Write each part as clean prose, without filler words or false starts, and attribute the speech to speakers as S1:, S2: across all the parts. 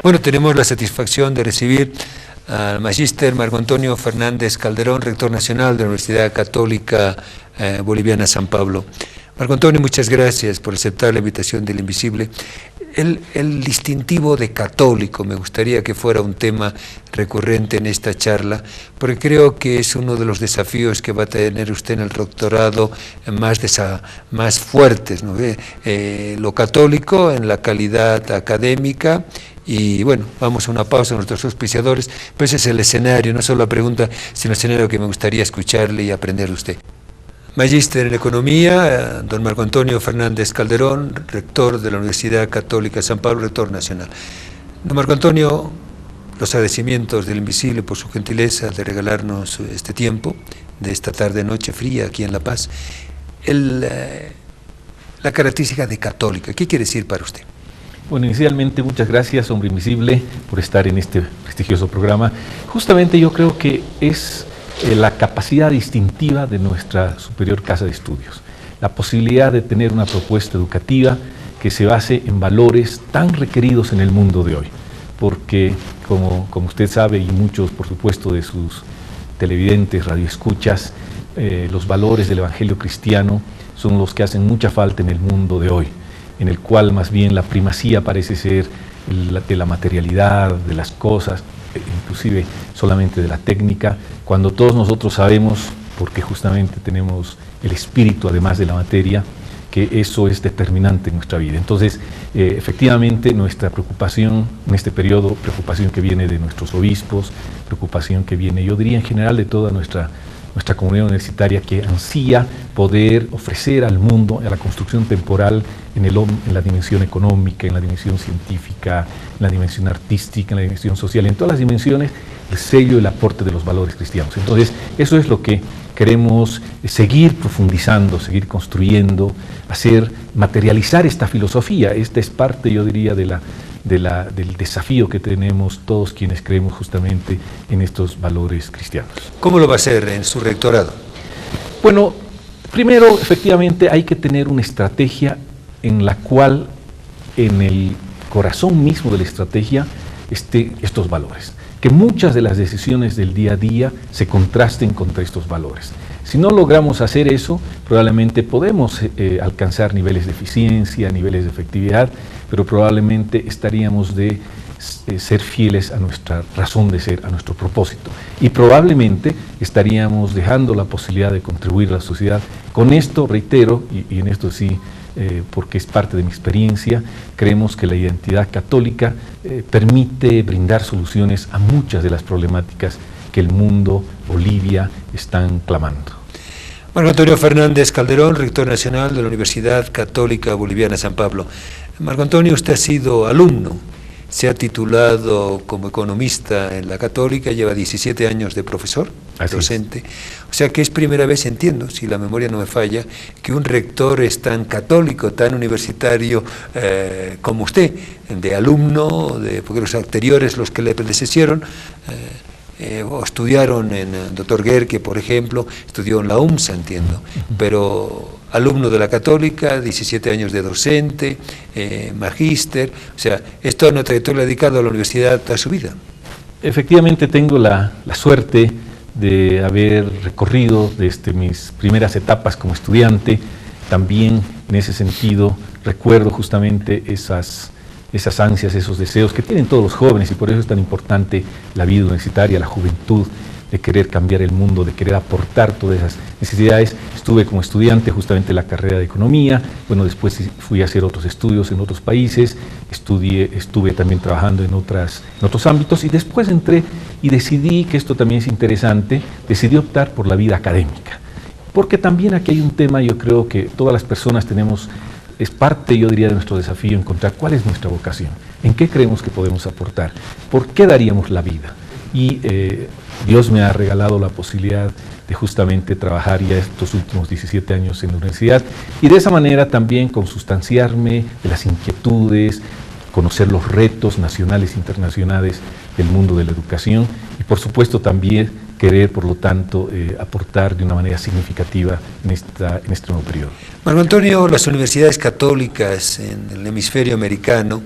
S1: Bueno, tenemos la satisfacción de recibir al Magíster Marco Antonio Fernández Calderón, rector nacional de la Universidad Católica Boliviana San Pablo. Marco Antonio, muchas gracias por aceptar la invitación del Invisible. El distintivo de católico me gustaría que fuera un tema recurrente en esta charla, porque creo que es uno de los desafíos que va a tener usted en el doctorado más fuertes, ¿no? Lo católico en la calidad académica. Y bueno, vamos a una pausa, nuestros auspiciadores, pero ese es el escenario, no solo la pregunta, sino el escenario que me gustaría escucharle y aprender de usted. Magíster en Economía, don Marco Antonio Fernández Calderón, rector de la Universidad Católica San Pablo, rector nacional. Don Marco Antonio, los agradecimientos del Invisible por su gentileza de regalarnos este tiempo, de esta tarde-noche fría aquí en La Paz. La característica de católica, ¿qué quiere decir para usted?
S2: Bueno, inicialmente muchas gracias, Hombre Invisible, por estar en este prestigioso programa. Justamente yo creo que es la capacidad distintiva de nuestra superior casa de estudios, la posibilidad de tener una propuesta educativa que se base en valores tan requeridos en el mundo de hoy, porque como usted sabe, y muchos por supuesto de sus televidentes, radioescuchas, los valores del Evangelio cristiano son los que hacen mucha falta en el mundo de hoy, en el cual más bien la primacía parece ser de la materialidad, de las cosas, inclusive solamente de la técnica, cuando todos nosotros sabemos, porque justamente tenemos el espíritu además de la materia, que eso es determinante en nuestra vida. Entonces, efectivamente, nuestra preocupación en este periodo, preocupación que viene de nuestros obispos, preocupación que viene, yo diría en general, de toda nuestra comunidad universitaria, que ansía poder ofrecer al mundo, a la construcción temporal, en la dimensión económica, en la dimensión científica, en la dimensión artística, en la dimensión social, en todas las dimensiones, el sello y el aporte de los valores cristianos. Entonces, eso es lo que queremos seguir profundizando, seguir construyendo, materializar esta filosofía. Esta es parte, yo diría, del desafío que tenemos todos quienes creemos justamente en estos valores cristianos.
S1: ¿Cómo lo va a hacer en su rectorado?
S2: Bueno, primero, efectivamente, hay que tener una estrategia en la cual, en el corazón mismo de la estrategia, estén estos valores. Que muchas de las decisiones del día a día se contrasten contra estos valores. Si no logramos hacer eso, probablemente podemos alcanzar niveles de eficiencia, niveles de efectividad, pero probablemente estaríamos de ser fieles a nuestra razón de ser, a nuestro propósito. Y probablemente estaríamos dejando la posibilidad de contribuir a la sociedad. Con esto, reitero, y en esto sí, porque es parte de mi experiencia, creemos que la identidad católica permite brindar soluciones a muchas de las problemáticas que el mundo, Bolivia, están clamando.
S1: Marco Antonio Fernández Calderón, rector nacional de la Universidad Católica Boliviana San Pablo. Marco Antonio, usted ha sido alumno, se ha titulado como economista en la Católica, lleva 17 años de profesor, docente. O sea que es primera vez, entiendo, si la memoria no me falla, que un rector es tan católico, tan universitario como usted, de alumno, porque los anteriores, los que le predecesieron, o estudiaron en doctor Guerque, por ejemplo, estudió en la UMSA, entiendo, pero alumno de la Católica, 17 años de docente, magíster, o sea, es toda una trayectoria dedicada a la universidad toda su vida.
S2: Efectivamente tengo la suerte de haber recorrido desde mis primeras etapas como estudiante. También en ese sentido recuerdo justamente esas ansias, esos deseos que tienen todos los jóvenes, y por eso es tan importante la vida universitaria, la juventud, de querer cambiar el mundo, de querer aportar todas esas necesidades. Estuve como estudiante justamente en la carrera de Economía, bueno, después fui a hacer otros estudios en otros países, estuve también trabajando en otros ámbitos, y después entré y decidí, que esto también es interesante, decidí optar por la vida académica, porque también aquí hay un tema, yo creo que todas las personas tenemos, es parte, yo diría, de nuestro desafío, encontrar cuál es nuestra vocación, en qué creemos que podemos aportar, por qué daríamos la vida. Y Dios me ha regalado la posibilidad de justamente trabajar ya estos últimos 17 años en la universidad, y de esa manera también consustanciarme de las inquietudes, conocer los retos nacionales e internacionales del mundo de la educación, y por supuesto también querer, por lo tanto, aportar de una manera significativa en este nuevo periodo.
S1: Marco Antonio, las universidades católicas en el hemisferio americano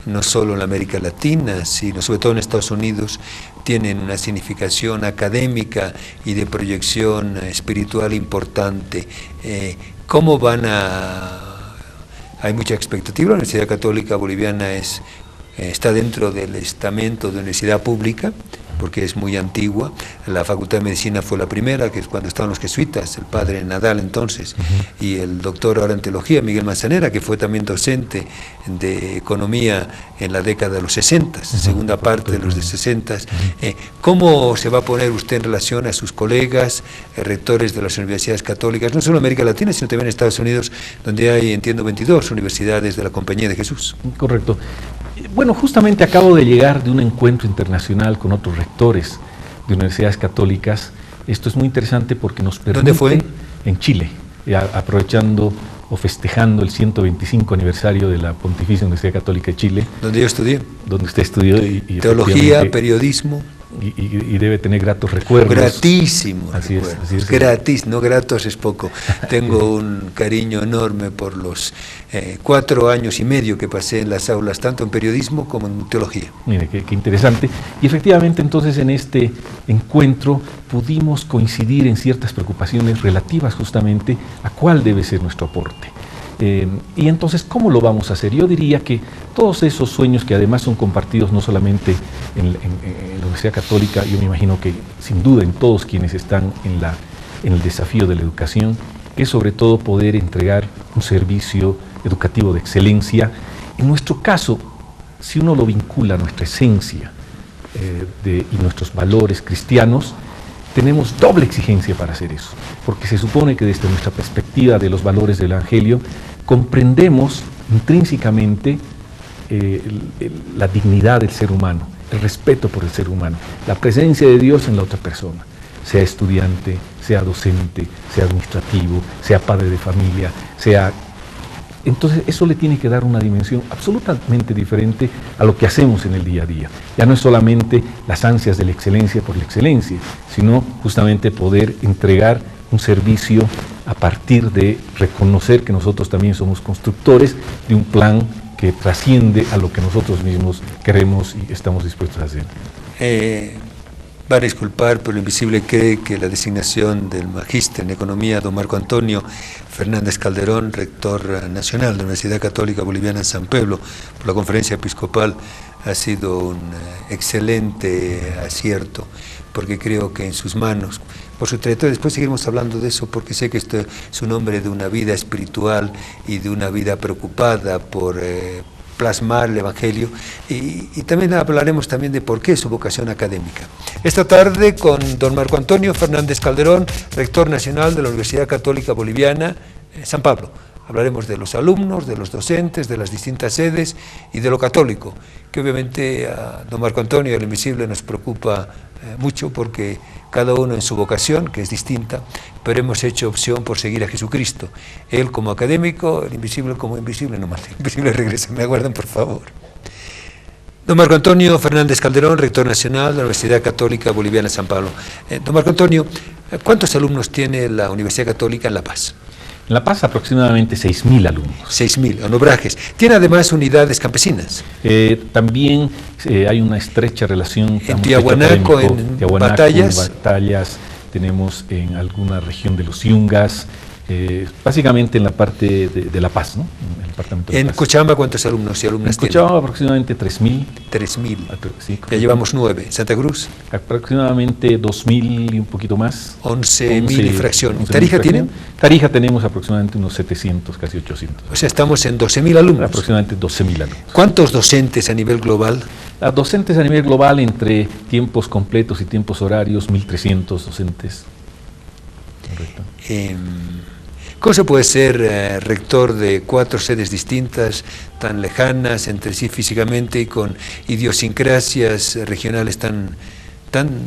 S1: no solo en la América Latina, sino sobre todo en Estados Unidos, tienen una significación académica y de proyección espiritual importante. ¿Cómo van a...? Hay mucha expectativa. La Universidad Católica Boliviana está dentro del estamento de universidad pública, porque es muy antigua. La Facultad de Medicina fue la primera, que es cuando estaban los jesuitas, el padre Nadal entonces, y el doctor ahora en teología, Miguel Manzanera, que fue también docente de economía en la década de los 60, segunda parte de los de 60. ¿Cómo se va a poner usted en relación a sus colegas, rectores de las universidades católicas, no solo en América Latina, sino también en Estados Unidos, donde hay, entiendo, 22 universidades de la Compañía de Jesús?
S2: Correcto. Bueno, justamente acabo de llegar de un encuentro internacional con otros rectores de universidades católicas. Esto es muy interesante porque nos permite...
S1: ¿Dónde fue?
S2: En Chile, aprovechando o festejando el 125 aniversario de la Pontificia Universidad Católica de Chile.
S1: Donde yo estudié.
S2: Donde usted estudió. Y
S1: teología, periodismo.
S2: Y debe tener gratos recuerdos.
S1: Gratísimos
S2: así
S1: recuerdos.
S2: Es.
S1: Gratis, no gratos es poco. Tengo un cariño enorme por los 4 años y medio que pasé en las aulas, tanto en periodismo como en teología.
S2: Mire, qué interesante. Y efectivamente entonces en este encuentro pudimos coincidir en ciertas preocupaciones relativas justamente a cuál debe ser nuestro aporte. Y entonces, ¿cómo lo vamos a hacer? Yo diría que todos esos sueños que además son compartidos no solamente en la Universidad Católica, yo me imagino que sin duda en todos quienes están en el desafío de la educación, es sobre todo poder entregar un servicio educativo de excelencia. En nuestro caso, si uno lo vincula a nuestra esencia y nuestros valores cristianos, tenemos doble exigencia para hacer eso, porque se supone que desde nuestra perspectiva de los valores del Evangelio comprendemos intrínsecamente la dignidad del ser humano, el respeto por el ser humano, la presencia de Dios en la otra persona, sea estudiante, sea docente, sea administrativo, sea padre de familia, sea... Entonces eso le tiene que dar una dimensión absolutamente diferente a lo que hacemos en el día a día. Ya no es solamente las ansias de la excelencia por la excelencia, sino justamente poder entregar un servicio a partir de reconocer que nosotros también somos constructores de un plan que trasciende a lo que nosotros mismos queremos y estamos dispuestos a hacer.
S1: Va a disculpar, pero Invisible cree que la designación del magíster en Economía, don Marco Antonio Fernández Calderón, rector nacional de la Universidad Católica Boliviana en San Pedro, por la Conferencia Episcopal, ha sido un excelente acierto, porque creo que en sus manos, por su trayectoria, después seguiremos hablando de eso, porque sé que esto es un hombre de una vida espiritual y de una vida preocupada por plasmar el Evangelio, y también hablaremos también de por qué su vocación académica. Esta tarde con don Marco Antonio Fernández Calderón, rector nacional de la Universidad Católica Boliviana, San Pablo. Hablaremos de los alumnos, de los docentes, de las distintas sedes y de lo católico, que obviamente a don Marco Antonio, el Invisible, nos preocupa mucho, porque cada uno en su vocación, que es distinta, pero hemos hecho opción por seguir a Jesucristo. Él como académico, el Invisible como invisible, nomás. El Invisible regresa, me aguardan por favor. Don Marco Antonio Fernández Calderón, rector nacional de la Universidad Católica Boliviana San Pablo. Don Marco Antonio, ¿cuántos alumnos tiene la Universidad Católica en La Paz?
S2: En La Paz aproximadamente 6.000 alumnos.
S1: 6.000, obrajes. Tiene además unidades campesinas.
S2: También hay una estrecha relación.
S1: En Tiahuanaco, en
S2: Batallas, tenemos en alguna región de los Yungas, básicamente en la parte de La Paz, ¿no? En el departamento de La Paz.
S1: ¿En Cochabamba cuántos alumnos y alumnas tienen?
S2: En Cochabamba aproximadamente 3.000.
S1: 3.000.
S2: Sí,
S1: ya llevamos 9. ¿Santa Cruz?
S2: Aproximadamente 2.000 y un poquito más.
S1: 11.000 y fracción. ¿Tarija tienen?
S2: Tarija tenemos aproximadamente unos 700, casi 800.
S1: O sea, estamos en 12.000 alumnos.
S2: Aproximadamente 12.000 alumnos.
S1: ¿Cuántos docentes a nivel global?
S2: Docentes a nivel global, entre tiempos completos y tiempos horarios, 1.300 docentes. Correcto.
S1: ¿Cómo se puede ser rector de 4 sedes distintas, tan lejanas entre sí físicamente y con idiosincrasias regionales tan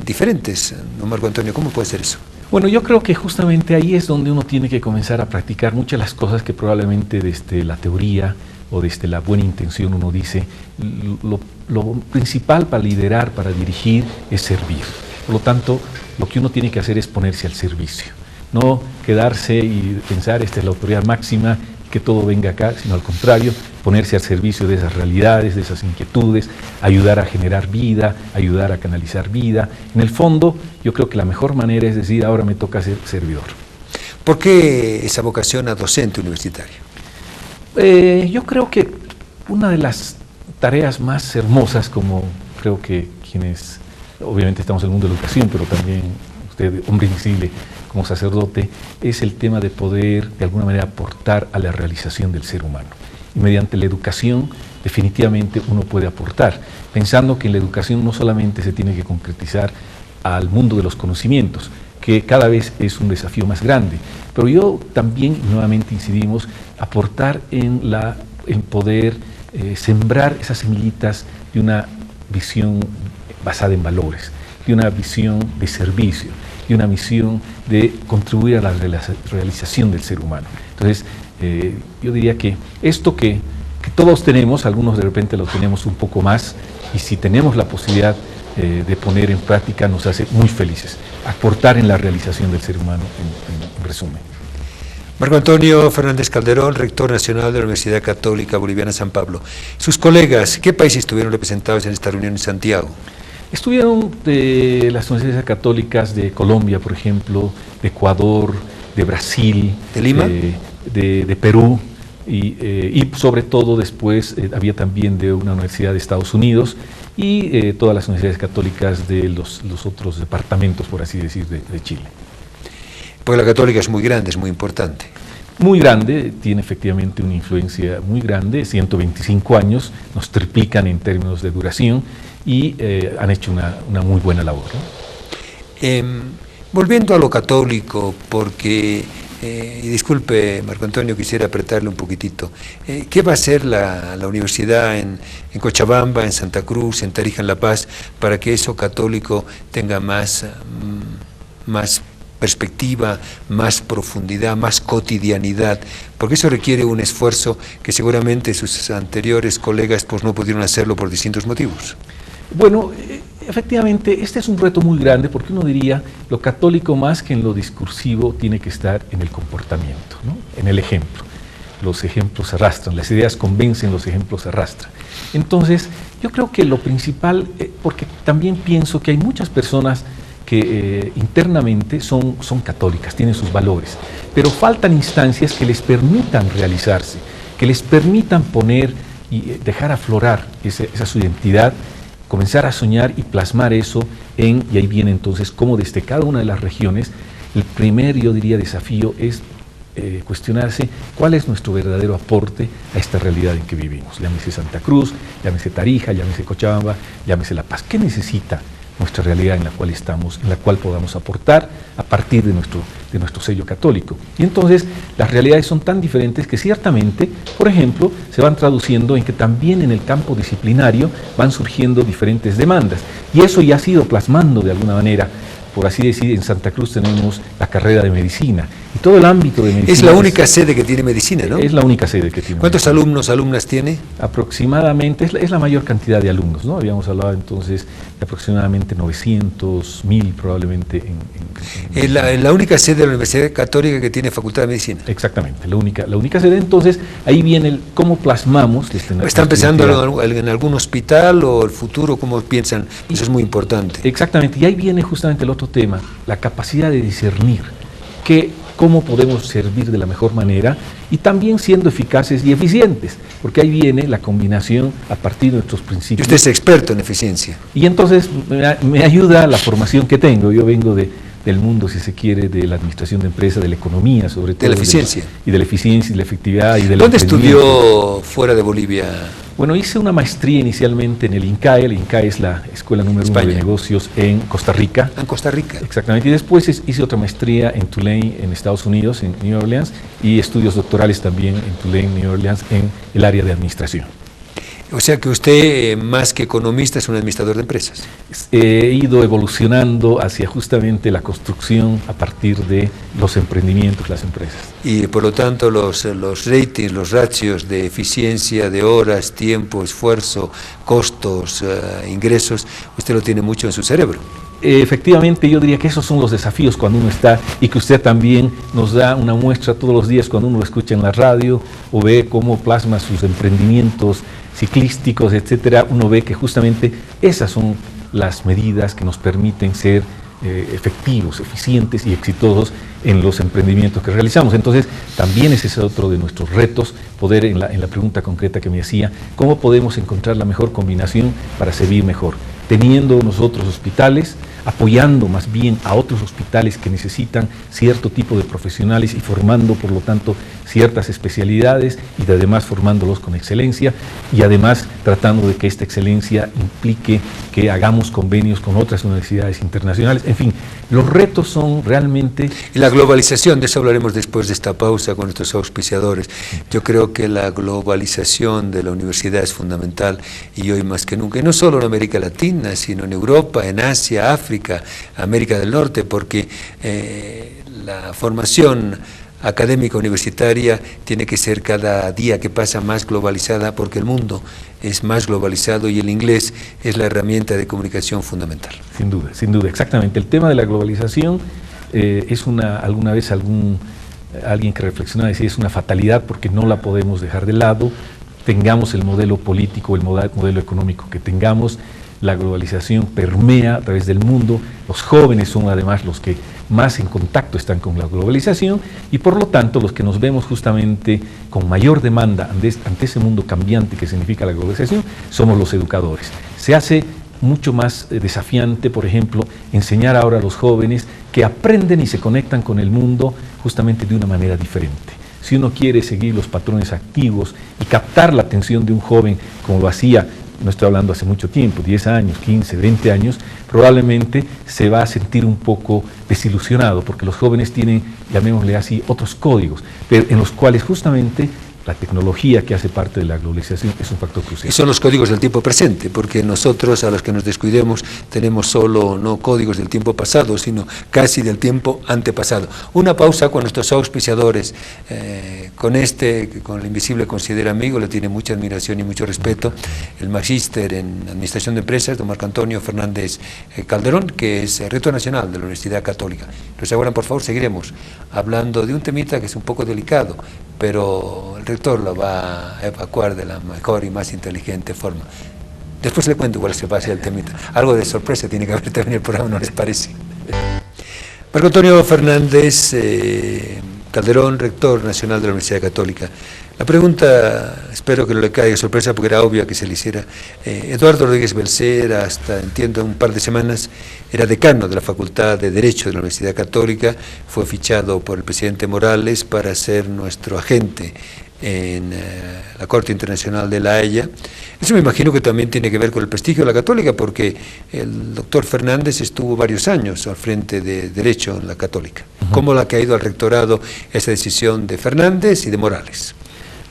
S1: diferentes? Don Marco Antonio, ¿cómo puede ser eso?
S2: Bueno, yo creo que justamente ahí es donde uno tiene que comenzar a practicar muchas de las cosas que probablemente desde la teoría o desde la buena intención uno dice. Lo principal para liderar, para dirigir, es servir. Por lo tanto, lo que uno tiene que hacer es ponerse al servicio. No quedarse y pensar esta es la autoridad máxima, que todo venga acá, sino al contrario, ponerse al servicio de esas realidades, de esas inquietudes, ayudar a generar vida, ayudar a canalizar vida. En el fondo, yo creo que la mejor manera es decir, ahora me toca ser servidor.
S1: ¿Por qué esa vocación a docente universitario?
S2: Yo creo que una de las tareas más hermosas, como creo que quienes, obviamente estamos en el mundo de la educación, pero también usted, hombre invisible, como sacerdote, es el tema de poder, de alguna manera, aportar a la realización del ser humano. Y mediante la educación, definitivamente uno puede aportar, pensando que en la educación no solamente se tiene que concretizar al mundo de los conocimientos, que cada vez es un desafío más grande, pero yo también, nuevamente incidimos, aportar en poder sembrar esas semillitas de una visión basada en valores, de una visión de servicio, de una misión de contribuir a la realización del ser humano. Entonces, yo diría que esto que todos tenemos, algunos de repente lo tenemos un poco más, y si tenemos la posibilidad de poner en práctica, nos hace muy felices, aportar en la realización del ser humano, en resumen.
S1: Marco Antonio Fernández Calderón, rector nacional de la Universidad Católica Boliviana San Pablo. Sus colegas, ¿qué países estuvieron representados en esta reunión en Santiago?
S2: Estuvieron de las universidades católicas de Colombia, por ejemplo, de Ecuador, de Brasil,
S1: ¿de Lima?
S2: De Perú, y sobre todo después había también de una universidad de Estados Unidos y todas las universidades católicas de los otros departamentos, por así decir, de Chile.
S1: Porque la católica es muy grande, es muy importante.
S2: Muy grande, tiene efectivamente una influencia muy grande, 125 años, nos triplican en términos de duración y han hecho una muy buena labor, ¿no?
S1: Volviendo a lo católico, porque, y disculpe Marco Antonio, quisiera apretarle un poquitito, ¿qué va a hacer la universidad en Cochabamba, en Santa Cruz, en Tarija, en La Paz, para que eso católico tenga más perspectiva, más profundidad, más cotidianidad? Porque eso requiere un esfuerzo que seguramente sus anteriores colegas pues no pudieron hacerlo por distintos motivos.
S2: Bueno, efectivamente, este es un reto muy grande porque uno diría, lo católico más que en lo discursivo tiene que estar en el comportamiento, ¿no? En el ejemplo. Los ejemplos arrastran, las ideas convencen, los ejemplos arrastran. Entonces, yo creo que lo principal, porque también pienso que hay muchas personas que internamente son católicas, tienen sus valores, pero faltan instancias que les permitan realizarse, que les permitan poner y dejar aflorar esa su identidad, comenzar a soñar y plasmar eso y ahí viene entonces cómo desde cada una de las regiones, el primer, yo diría, desafío es cuestionarse cuál es nuestro verdadero aporte a esta realidad en que vivimos. Llámese Santa Cruz, llámese Tarija, llámese Cochabamba, llámese La Paz. ¿Qué necesita nuestra realidad en la cual estamos, en la cual podamos aportar a partir de nuestro sello católico? Y entonces las realidades son tan diferentes que ciertamente, por ejemplo, se van traduciendo en que también en el campo disciplinario van surgiendo diferentes demandas, y eso ya ha sido plasmando de alguna manera. Por así decir, en Santa Cruz tenemos la carrera de medicina y todo el ámbito de medicina.
S1: Es la única sede que tiene medicina, ¿no?
S2: Es la única sede que tiene.
S1: ¿Cuántos alumnas tiene?
S2: Aproximadamente, es la mayor cantidad de alumnos, ¿no? Habíamos hablado entonces de aproximadamente 900.000 probablemente.
S1: Es la única sede de la Universidad Católica que tiene Facultad de Medicina.
S2: Exactamente, la única sede. Entonces, ahí viene cómo plasmamos.
S1: ¿Están pensando en algún hospital o el futuro? ¿Cómo piensan? Eso es muy importante.
S2: Exactamente, y ahí viene justamente el otro tema, la capacidad de discernir cómo podemos servir de la mejor manera y también siendo eficaces y eficientes, porque ahí viene la combinación a partir de nuestros principios.
S1: Y usted es experto en eficiencia.
S2: Y entonces me ayuda la formación que tengo. Yo vengo del mundo, si se quiere, de la administración de empresas, de la economía, sobre todo.
S1: De la eficiencia.
S2: Y de la eficiencia y la efectividad. Y
S1: ¿Dónde estudió fuera de Bolivia?
S2: Bueno, hice una maestría inicialmente en el INCAE. El INCAE es la escuela número 1 de negocios en Costa Rica.
S1: En Costa Rica.
S2: Exactamente. Y después hice otra maestría en Tulane, en Estados Unidos, en New Orleans, y estudios doctorales también en Tulane, New Orleans, en el área de administración.
S1: O sea que usted, más que economista, es un administrador de empresas.
S2: He ido evolucionando hacia justamente la construcción a partir de los emprendimientos, las empresas.
S1: Y por lo tanto los ratings, los ratios de eficiencia, de horas, tiempo, esfuerzo, costos, ingresos, usted lo tiene mucho en su cerebro.
S2: Efectivamente, yo diría que esos son los desafíos cuando uno está, y que usted también nos da una muestra todos los días cuando uno lo escucha en la radio o ve cómo plasma sus emprendimientos ciclísticos, etcétera. Uno ve que justamente esas son las medidas que nos permiten ser efectivos, eficientes y exitosos en los emprendimientos que realizamos. Entonces, también ese es otro de nuestros retos, poder, en la pregunta concreta que me hacía, ¿cómo podemos encontrar la mejor combinación para servir mejor? Teniendo nosotros hospitales, apoyando más bien a otros hospitales que necesitan cierto tipo de profesionales y formando, por lo tanto, ciertas especialidades y además formándolos con excelencia y además tratando de que esta excelencia implique que hagamos convenios con otras universidades internacionales. En fin, los retos son realmente...
S1: Y la globalización, de eso hablaremos después de esta pausa con nuestros auspiciadores. Yo creo que la globalización de la universidad es fundamental y hoy más que nunca, y no solo en América Latina, sino en Europa, en Asia, África, América del Norte, porque la formación académica universitaria tiene que ser cada día que pasa más globalizada, porque el mundo es más globalizado y el inglés es la herramienta de comunicación fundamental.
S2: Sin duda, exactamente. El tema de la globalización es alguna vez alguien que reflexionaba decía es una fatalidad porque no la podemos dejar de lado, tengamos el modelo político, el modelo económico que tengamos. La globalización permea a través del mundo, los jóvenes son además los que más en contacto están con la globalización y por lo tanto los que nos vemos justamente con mayor demanda ante ese mundo cambiante que significa la globalización somos los educadores. Se hace mucho más desafiante, por ejemplo, enseñar ahora a los jóvenes que aprenden y se conectan con el mundo justamente de una manera diferente. Si uno quiere seguir los patrones activos y captar la atención de un joven como lo hacía, no estoy hablando hace mucho tiempo, 10 años, 15, 20 años, probablemente se va a sentir un poco desilusionado porque los jóvenes tienen, llamémosle así, otros códigos, pero en los cuales justamente la tecnología que hace parte de la globalización es un factor crucial.
S1: Y son los códigos del tiempo presente, porque nosotros a los que nos descuidemos tenemos solo no códigos del tiempo pasado, sino casi del tiempo antepasado. Una pausa con nuestros auspiciadores. Con el Invisible considera amigo, le tiene mucha admiración y mucho respeto, el magíster en Administración de Empresas, don Marco Antonio Fernández Calderón, que es rector nacional de la Universidad Católica. Entonces ahora, por favor, seguiremos hablando de un temita que es un poco delicado, pero el rector lo va a evacuar de la mejor y más inteligente forma. Después le cuento cuál se va a ser el temita. Algo de sorpresa tiene que haber también en el programa, ¿no les parece? Marco Antonio Fernández Calderón, rector nacional de la Universidad Católica. La pregunta, espero que no le caiga sorpresa porque era obvia que se le hiciera. Eduardo Rodríguez Belcé, hasta entiendo un par de semanas, era decano de la Facultad de Derecho de la Universidad Católica, fue fichado por el presidente Morales para ser nuestro agente en la Corte Internacional de La Haya. Eso me imagino que también tiene que ver con el prestigio de la Católica, porque el doctor Fernández estuvo varios años al frente de Derecho en la Católica. ¿Cómo le ha caído al rectorado esa decisión de Fernández y de Morales?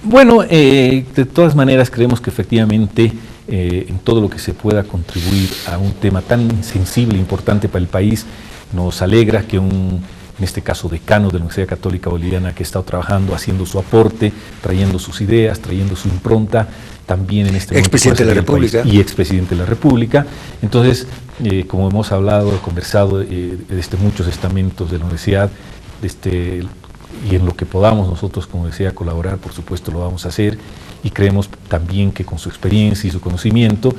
S2: Bueno, de todas maneras creemos que efectivamente en todo lo que se pueda contribuir a un tema tan sensible e importante para el país, nos alegra que en este caso decano de la Universidad Católica Boliviana, que ha estado trabajando, haciendo su aporte, trayendo sus ideas, trayendo su impronta, también en este
S1: expresidente de la República
S2: y expresidente de la República. Entonces, como hemos hablado, conversado desde muchos estamentos de la universidad, y en lo que podamos nosotros, como decía, colaborar, por supuesto lo vamos a hacer, y creemos también que con su experiencia y su conocimiento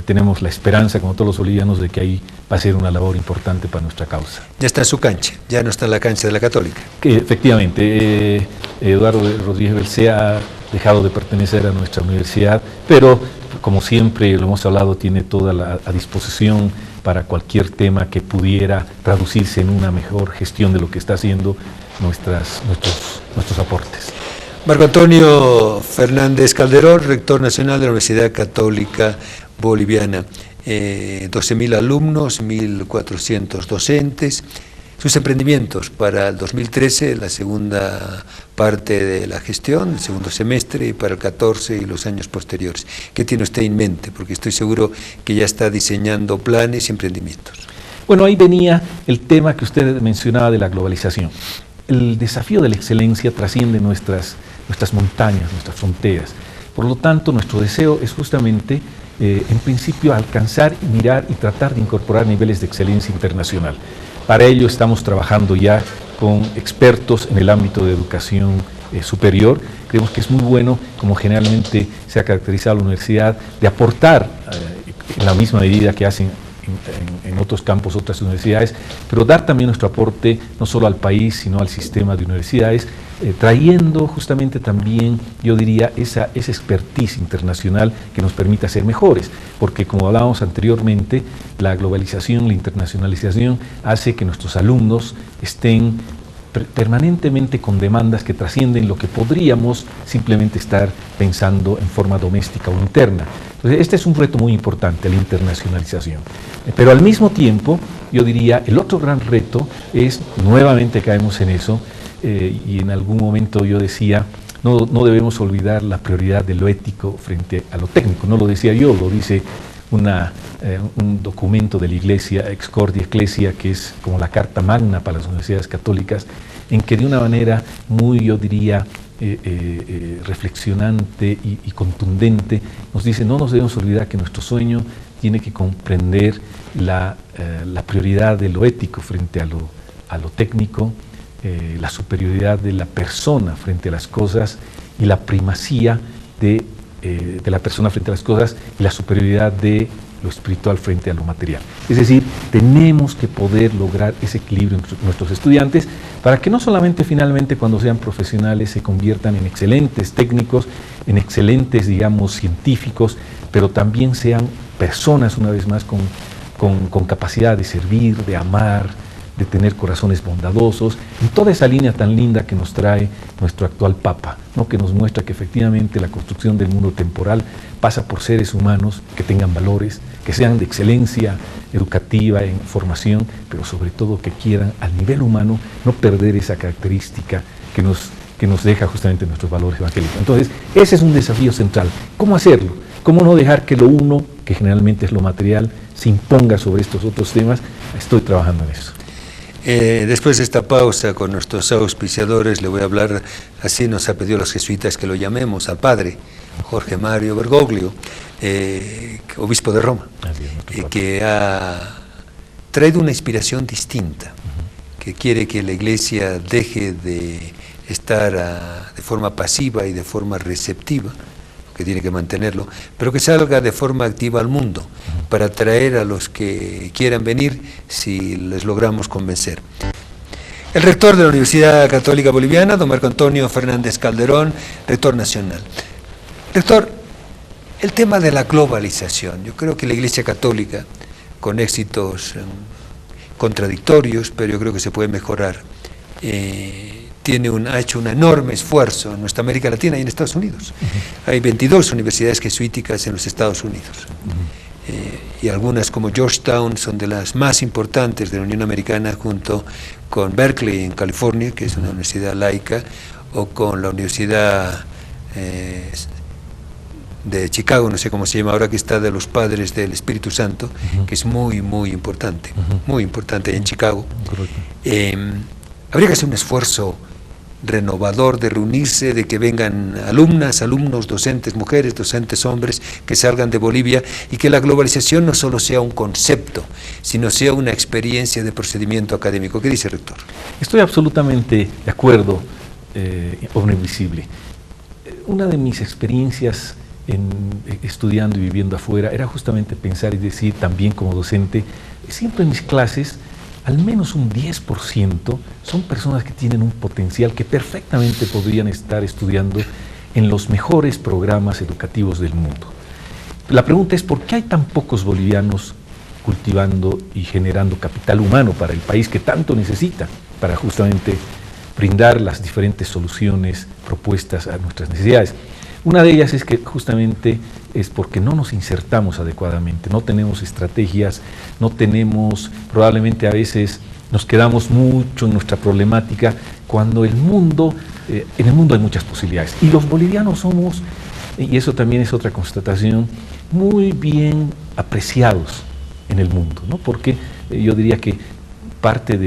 S2: tenemos la esperanza, como todos los bolivianos, de que ahí va a ser una labor importante para nuestra causa.
S1: Ya está en su cancha, ya no está en la cancha de la Católica.
S2: Que, efectivamente, Eduardo Rodríguez Belcé ha dejado de pertenecer a nuestra universidad, pero como siempre lo hemos hablado, tiene toda a disposición para cualquier tema que pudiera traducirse en una mejor gestión de lo que está haciendo nuestros aportes.
S1: Marco Antonio Fernández Calderón, rector nacional de la Universidad Católica Boliviana. 12.000 alumnos, 1.400 docentes. sus emprendimientos para el 2013, la segunda parte de la gestión, el segundo semestre, y para el 14 y los años posteriores. ¿Qué tiene usted en mente? Porque estoy seguro que ya está diseñando planes y emprendimientos.
S2: Bueno, ahí venía el tema que usted mencionaba de la globalización. El desafío de la excelencia trasciende nuestras montañas, nuestras fronteras. Por lo tanto, nuestro deseo es justamente, en principio, alcanzar, mirar y tratar de incorporar niveles de excelencia internacional. Para ello estamos trabajando ya con expertos en el ámbito de educación superior. Creemos que es muy bueno, como generalmente se ha caracterizado la universidad, de aportar en la misma medida que hacen en otros campos, otras universidades, pero dar también nuestro aporte no solo al país, sino al sistema de universidades, trayendo justamente también, yo diría, esa expertise internacional que nos permita ser mejores, porque como hablábamos anteriormente, la globalización, la internacionalización hace que nuestros alumnos estén permanentemente con demandas que trascienden lo que podríamos simplemente estar pensando en forma doméstica o interna. Entonces, este es un reto muy importante, la internacionalización. Pero al mismo tiempo, yo diría, el otro gran reto es, nuevamente caemos en eso, y en algún momento yo decía, no debemos olvidar la prioridad de lo ético frente a lo técnico. No lo decía yo, lo dice un documento de la Iglesia, Ex Cordia Ecclesia, que es como la carta magna para las universidades católicas, en que de una manera muy, yo diría, reflexionante y contundente, nos dice, no nos debemos olvidar que nuestro sueño tiene que comprender la prioridad de lo ético frente a lo técnico, la superioridad de la persona frente a las cosas y la primacía de la persona frente a las cosas y la superioridad de lo espiritual frente a lo material. Es decir, tenemos que poder lograr ese equilibrio entre nuestros estudiantes para que no solamente finalmente cuando sean profesionales se conviertan en excelentes técnicos, en excelentes, digamos, científicos, pero también sean personas, una vez más, con capacidad de servir, de amar, de tener corazones bondadosos, en toda esa línea tan linda que nos trae nuestro actual Papa, ¿no? Que nos muestra que efectivamente la construcción del mundo temporal pasa por seres humanos que tengan valores, que sean de excelencia educativa, en formación, pero sobre todo que quieran al nivel humano no perder esa característica que nos deja justamente nuestros valores evangélicos. Entonces, ese es un desafío central. ¿Cómo hacerlo? ¿Cómo no dejar que lo uno, que generalmente es lo material, se imponga sobre estos otros temas? Estoy trabajando en eso.
S1: Después de esta pausa con nuestros auspiciadores, le voy a hablar, así nos ha pedido los jesuitas que lo llamemos, al padre Jorge Mario Bergoglio, obispo de Roma, que ha traído una inspiración distinta, que quiere que la Iglesia deje de estar de forma pasiva y de forma receptiva, que tiene que mantenerlo, pero que salga de forma activa al mundo, para atraer a los que quieran venir si les logramos convencer. El rector de la Universidad Católica Boliviana, don Marco Antonio Fernández Calderón, rector nacional. Rector, el tema de la globalización, yo creo que la Iglesia Católica, con éxitos contradictorios, pero yo creo que se puede mejorar, ha hecho un enorme esfuerzo en nuestra América Latina y en Estados Unidos. Hay 22 universidades jesuíticas en los Estados Unidos. Y algunas como Georgetown son de las más importantes de la Unión Americana, junto con Berkeley en California, que es una universidad laica, o con la Universidad de Chicago, no sé cómo se llama ahora, que está de los Padres del Espíritu Santo, que es muy, muy importante, muy importante en Chicago. Habría que hacer un esfuerzo renovador de reunirse, de que vengan alumnas, alumnos, docentes mujeres, docentes hombres, que salgan de Bolivia, y que la globalización no solo sea un concepto, sino sea una experiencia de procedimiento académico. ¿Qué dice, rector?
S2: Estoy absolutamente de acuerdo, hombre invisible. Una de mis experiencias estudiando y viviendo afuera era justamente pensar y decir también como docente, siempre en mis clases, al menos un 10% son personas que tienen un potencial que perfectamente podrían estar estudiando en los mejores programas educativos del mundo. La pregunta es, ¿por qué hay tan pocos bolivianos cultivando y generando capital humano para el país que tanto necesita para justamente brindar las diferentes soluciones propuestas a nuestras necesidades? Una de ellas es que justamente es porque no nos insertamos adecuadamente, no tenemos estrategias, no tenemos probablemente a veces nos quedamos mucho en nuestra problemática cuando en el mundo hay muchas posibilidades. Y los bolivianos somos, y eso también es otra constatación, muy bien apreciados en el mundo, ¿no? Porque yo diría que parte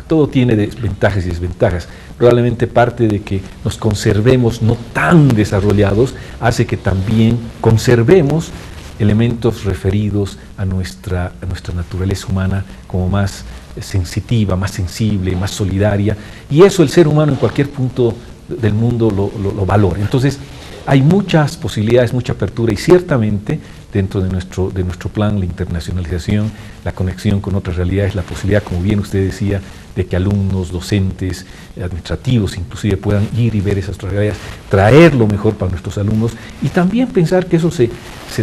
S2: todo tiene ventajas y desventajas. Probablemente parte de que nos conservemos no tan desarrollados hace que también conservemos elementos referidos a nuestra naturaleza humana como más sensitiva, más sensible, más solidaria, y eso el ser humano en cualquier punto del mundo lo valora. Entonces hay muchas posibilidades, mucha apertura, y ciertamente dentro de nuestro plan, la internacionalización, la conexión con otras realidades, la posibilidad, como bien usted decía, de que alumnos, docentes, administrativos inclusive puedan ir y ver esas otras realidades, traer lo mejor para nuestros alumnos, y también pensar que eso se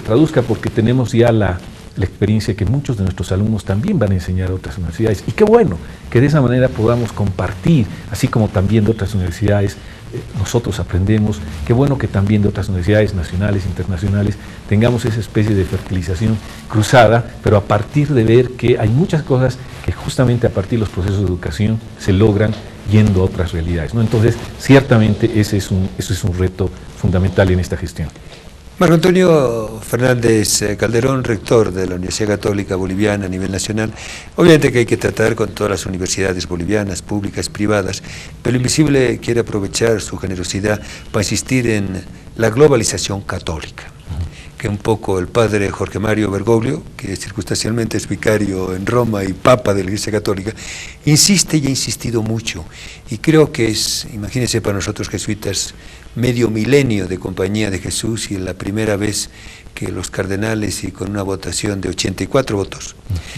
S2: traduzca, porque tenemos ya la experiencia que muchos de nuestros alumnos también van a enseñar a otras universidades, y qué bueno que de esa manera podamos compartir, así como también de otras universidades nosotros aprendemos, qué bueno que también de otras universidades nacionales, internacionales, tengamos esa especie de fertilización cruzada, pero a partir de ver que hay muchas cosas que justamente a partir de los procesos de educación se logran yendo a otras realidades, ¿no? Entonces, ciertamente ese es un reto fundamental en esta gestión.
S1: Marco Antonio Fernández Calderón, rector de la Universidad Católica Boliviana a nivel nacional. Obviamente que hay que tratar con todas las universidades bolivianas, públicas, privadas, pero Invisible quiere aprovechar su generosidad para insistir en la globalización católica, que un poco el padre Jorge Mario Bergoglio, que circunstancialmente es vicario en Roma y papa de la Iglesia Católica, insiste y ha insistido mucho, y creo que es, imagínense para nosotros jesuitas, medio milenio de compañía de Jesús, y la primera vez que los cardenales, y con una votación de 84 votos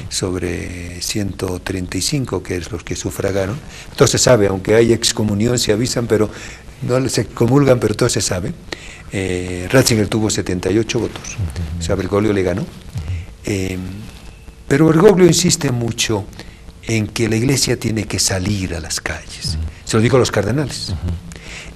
S1: sobre 135, que es los que sufragaron, todo se sabe, aunque hay excomunión, se avisan, pero no se comulgan, pero todo se sabe. Ratzinger tuvo 78 votos, o sea, Bergoglio le ganó. Pero Bergoglio insiste mucho en que la Iglesia tiene que salir a las calles. Se lo digo a los cardenales.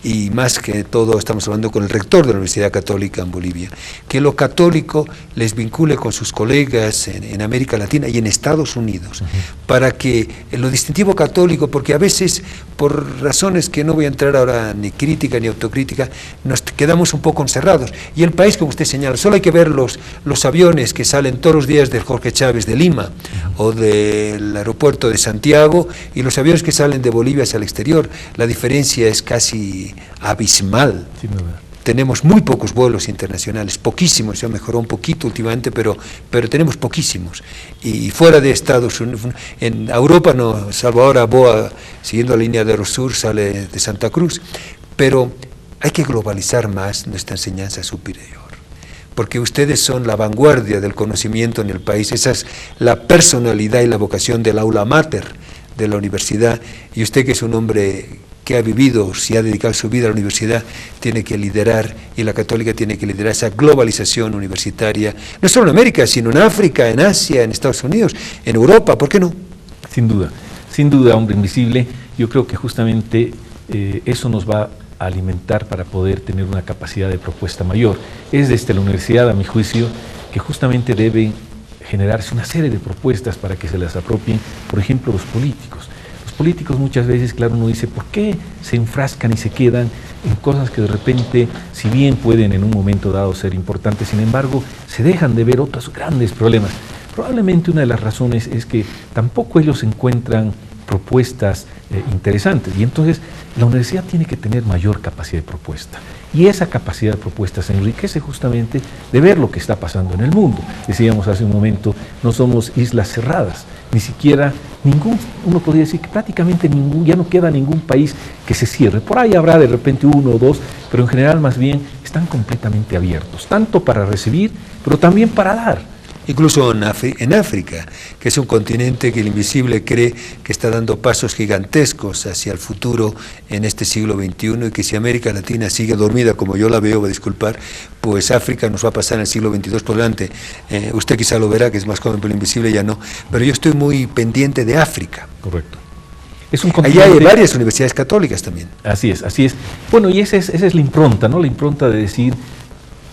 S1: Y más que todo estamos hablando con el rector de la Universidad Católica en Bolivia, que lo católico les vincule con sus colegas en América Latina y en Estados Unidos, para que lo distintivo católico, porque a veces por razones que no voy a entrar ahora ni crítica ni autocrítica, nos quedamos un poco encerrados, y el país, como usted señala, solo hay que ver los aviones que salen todos los días del Jorge Chávez de Lima o del aeropuerto de Santiago, y los aviones que salen de Bolivia hacia el exterior. La diferencia es casi abismal. Sin duda. Tenemos muy pocos vuelos internacionales, poquísimos, se mejoró un poquito últimamente, pero tenemos poquísimos. Y fuera de Estados Unidos, en Europa no, salvo ahora Boa, siguiendo la línea de Aerosur, sale de Santa Cruz. Pero hay que globalizar más nuestra enseñanza superior, porque ustedes son la vanguardia del conocimiento en el país. Esa es la personalidad y la vocación del aula mater de la universidad, y usted, que es un hombre que ha vivido, si ha dedicado su vida a la universidad, tiene que liderar, y la Católica tiene que liderar esa globalización universitaria, no solo en América, sino en África, en Asia, en Estados Unidos, en Europa, ¿por qué no?
S2: Sin duda, hombre invisible. Yo creo que justamente eso nos va a alimentar para poder tener una capacidad de propuesta mayor. Es desde la universidad, a mi juicio, que justamente deben generarse una serie de propuestas para que se las apropien, por ejemplo, los políticos. Los políticos muchas veces, claro, uno dice, ¿por qué se enfrascan y se quedan en cosas que de repente, si bien pueden en un momento dado ser importantes, sin embargo, se dejan de ver otros grandes problemas? Probablemente una de las razones es que tampoco ellos encuentran propuestas interesantes, y entonces la universidad tiene que tener mayor capacidad de propuesta, y esa capacidad de propuesta se enriquece justamente de ver lo que está pasando en el mundo. Decíamos hace un momento, no somos islas cerradas, ni siquiera uno podría decir que prácticamente ya no queda ningún país que se cierre. Por ahí habrá de repente uno o dos, pero en general más bien están completamente abiertos, tanto para recibir, pero también para dar.
S1: Incluso en África, que es un continente que el Invisible cree que está dando pasos gigantescos hacia el futuro en este siglo XXI, y que si América Latina sigue dormida, como yo la veo, va a disculpar, pues África nos va a pasar en el siglo XXII por delante. Usted quizá lo verá, que es más joven, pero el Invisible ya no. Pero yo estoy muy pendiente de África.
S2: Correcto.
S1: Allá hay varias universidades católicas también.
S2: Así es. Bueno, y esa es la impronta, ¿no? La impronta de decir,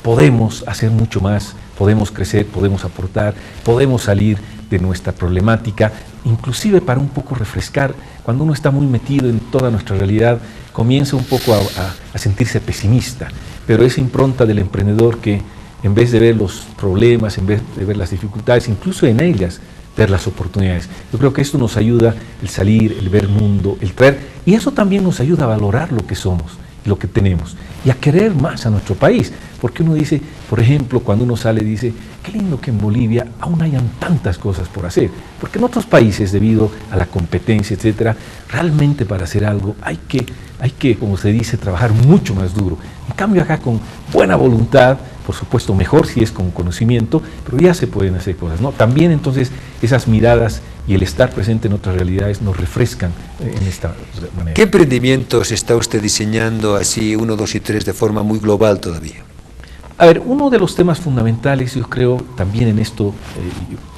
S2: podemos hacer mucho más, podemos crecer, podemos aportar, podemos salir, de nuestra problemática, inclusive para un poco refrescar, cuando uno está muy metido en toda nuestra realidad, comienza un poco a sentirse pesimista, pero esa impronta del emprendedor que en vez de ver los problemas, en vez de ver las dificultades, incluso en ellas, ver las oportunidades. Yo creo que esto nos ayuda el salir, el ver mundo, el traer, y eso también nos ayuda a valorar lo que somos, lo que tenemos, y a querer más a nuestro país, porque uno dice, por ejemplo, cuando uno sale dice, qué lindo que en Bolivia aún hayan tantas cosas por hacer, porque en otros países, debido a la competencia, etcétera, realmente para hacer algo hay que, como se dice, trabajar mucho más duro. En cambio acá con buena voluntad, por supuesto mejor si es con conocimiento, pero ya se pueden hacer cosas, ¿no? También entonces esas miradas y el estar presente en otras realidades nos refrescan en esta manera.
S1: ¿Qué emprendimientos está usted diseñando así, 1, 2 y 3, de forma muy global todavía?
S2: A ver, uno de los temas fundamentales, yo creo, también en esto,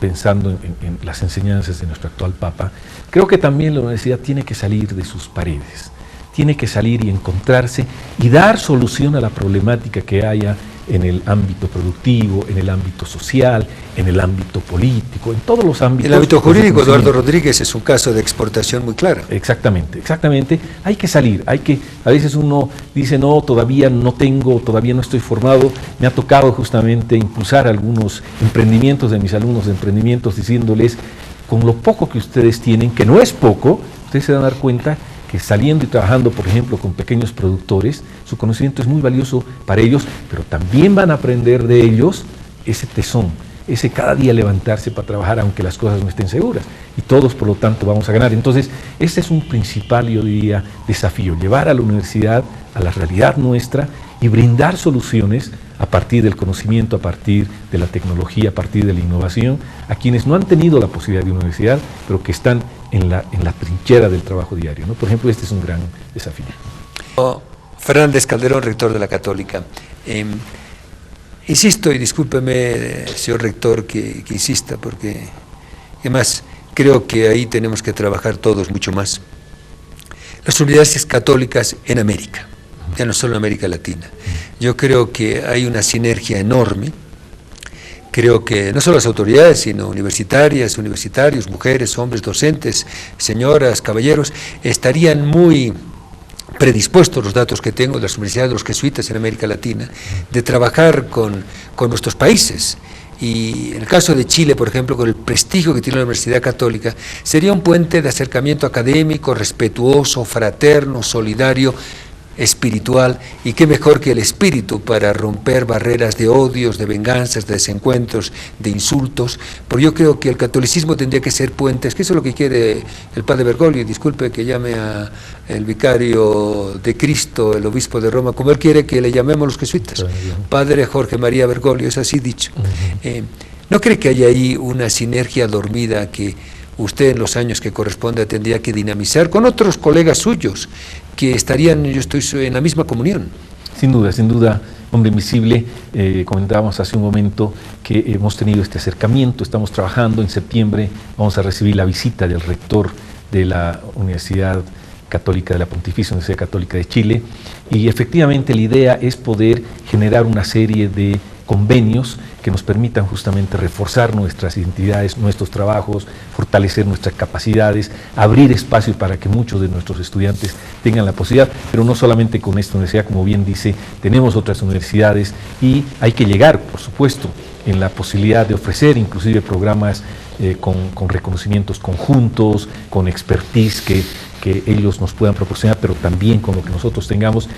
S2: pensando en las enseñanzas de nuestro actual Papa, creo que también la universidad tiene que salir de sus paredes, tiene que salir y encontrarse y dar solución a la problemática que haya en el ámbito productivo, en el ámbito social, en el ámbito político, en todos los ámbitos.
S1: El ámbito jurídico, Eduardo Rodríguez, es un caso de exportación muy claro.
S2: Exactamente, exactamente. Hay que salir, a veces uno dice, no, todavía no tengo, todavía no estoy formado. Me ha tocado justamente impulsar algunos emprendimientos de mis alumnos de emprendimientos, diciéndoles, con lo poco que ustedes tienen, que no es poco, ustedes se van a dar cuenta que saliendo y trabajando, por ejemplo, con pequeños productores, su conocimiento es muy valioso para ellos, pero también van a aprender de ellos ese tesón, ese cada día levantarse para trabajar aunque las cosas no estén seguras. Y todos, por lo tanto, vamos a ganar. Entonces, este es un principal, yo diría, desafío, llevar a la universidad a la realidad nuestra y brindar soluciones a partir del conocimiento, a partir de la tecnología, a partir de la innovación, a quienes no han tenido la posibilidad de universidad, pero que están en la trinchera del trabajo diario, ¿no? Por ejemplo, este es un gran desafío.
S1: Fernández Calderón, rector de la Católica. Insisto, y discúlpeme, señor rector, que insista, porque además creo que ahí tenemos que trabajar todos mucho más. Las universidades católicas en América, ya no solo en América Latina. Yo creo que hay una sinergia enorme. Creo que no solo las autoridades, sino universitarias, universitarios, mujeres, hombres, docentes, señoras, caballeros, estarían muy predispuestos, los datos que tengo de las universidades de los jesuitas en América Latina, de trabajar con nuestros países. Y en el caso de Chile, por ejemplo, con el prestigio que tiene la Universidad Católica, sería un puente de acercamiento académico, respetuoso, fraterno, solidario, espiritual, y qué mejor que el espíritu para romper barreras de odios, de venganzas, de desencuentros, de insultos. Porque yo creo que el catolicismo tendría que ser puentes, que eso es lo que quiere el padre Bergoglio, disculpe que llame a el vicario de Cristo, el obispo de Roma, como él quiere que le llamemos los jesuitas, padre Jorge María Bergoglio, es así dicho. ¿No cree que hay ahí una sinergia dormida que usted en los años que corresponde tendría que dinamizar con otros colegas suyos que estarían, yo estoy en la misma comunión?
S2: Sin duda, hombre invisible, comentábamos hace un momento que hemos tenido este acercamiento, estamos trabajando, en septiembre vamos a recibir la visita del rector de la Universidad Católica de la Pontificia Universidad Católica de Chile, y efectivamente la idea es poder generar una serie de convenios que nos permitan justamente reforzar nuestras identidades, nuestros trabajos, fortalecer nuestras capacidades, abrir espacio para que muchos de nuestros estudiantes tengan la posibilidad, pero no solamente con esta universidad, como bien dice, tenemos otras universidades y hay que llegar, por supuesto, en la posibilidad de ofrecer inclusive programas con reconocimientos conjuntos, con expertise que ellos nos puedan proporcionar, pero también con lo que nosotros tengamos.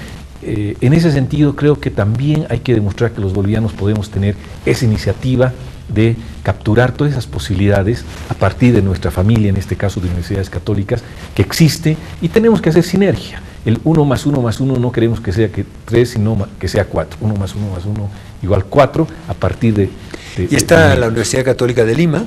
S2: En ese sentido, creo que también hay que demostrar que los bolivianos podemos tener esa iniciativa de capturar todas esas posibilidades a partir de nuestra familia, en este caso de universidades católicas, que existe, y tenemos que hacer sinergia. El 1 más 1 más 1 no queremos que sea 3, sino que sea 4. 1 más 1 más 1 igual 4 a partir de
S1: y está la Universidad Católica de Lima,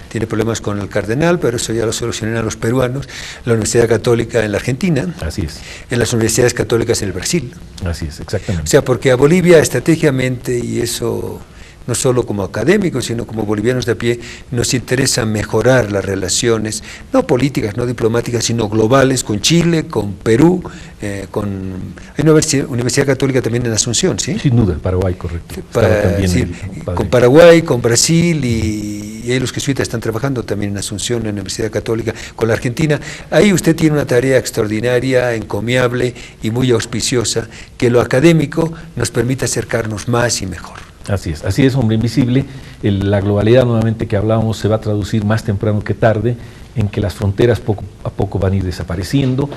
S1: tiene problemas con el cardenal, pero eso ya lo solucionarán los peruanos. La Universidad Católica en la Argentina.
S2: Así es.
S1: En las universidades católicas en el Brasil.
S2: Así es, exactamente.
S1: O sea, porque a Bolivia estratégicamente, y eso no solo como académicos, sino como bolivianos de a pie, nos interesa mejorar las relaciones, no políticas, no diplomáticas, sino globales, con Chile, con Perú, hay una Universidad Católica también en Asunción, ¿sí?
S2: Sin duda, Paraguay, correcto.
S1: Con Paraguay, con Brasil y hay los jesuitas están trabajando también en Asunción, en la Universidad Católica, con la Argentina. Ahí usted tiene una tarea extraordinaria, encomiable y muy auspiciosa, que lo académico nos permite acercarnos más y mejor.
S2: Así es, hombre invisible. La globalidad nuevamente que hablábamos se va a traducir más temprano que tarde en que las fronteras poco a poco van a ir desapareciendo,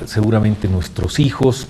S2: seguramente nuestros hijos,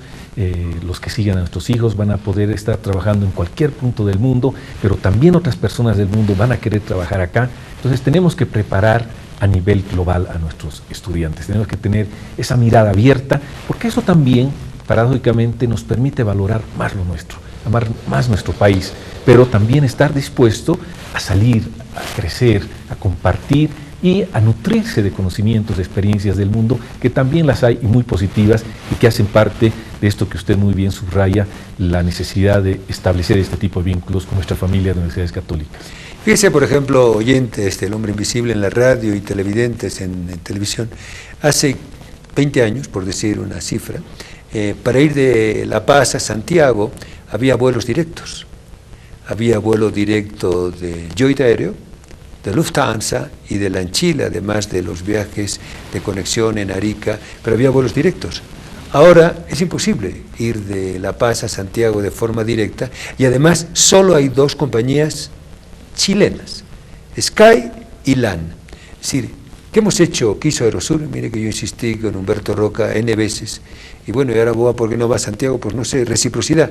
S2: los que sigan a nuestros hijos van a poder estar trabajando en cualquier punto del mundo, pero también otras personas del mundo van a querer trabajar acá. Entonces tenemos que preparar a nivel global a nuestros estudiantes, tenemos que tener esa mirada abierta, porque eso también, paradójicamente, nos permite valorar más lo nuestro, amar más nuestro país, pero también estar dispuesto a salir, a crecer, a compartir y a nutrirse de conocimientos, de experiencias del mundo, que también las hay y muy positivas y que hacen parte de esto que usted muy bien subraya, la necesidad de establecer este tipo de vínculos con nuestra familia de universidades católicas.
S1: Fíjese, por ejemplo, oyentes del Hombre Invisible en la radio y televidentes en televisión, hace 20 años, por decir una cifra, para ir de La Paz a Santiago había vuelos directos. Había vuelo directo de Joyd Aéreo, de Lufthansa y de la Anchila, además de los viajes de conexión en Arica, pero había vuelos directos. Ahora es imposible ir de La Paz a Santiago de forma directa y además solo hay dos compañías chilenas, Sky y LAN. Es decir, ¿qué hemos hecho? ¿Qué hizo Aerosur? Mire que yo insistí con Humberto Roca N veces. Y bueno, y ahora Boa, ¿por qué no va a Santiago? Pues no sé, reciprocidad.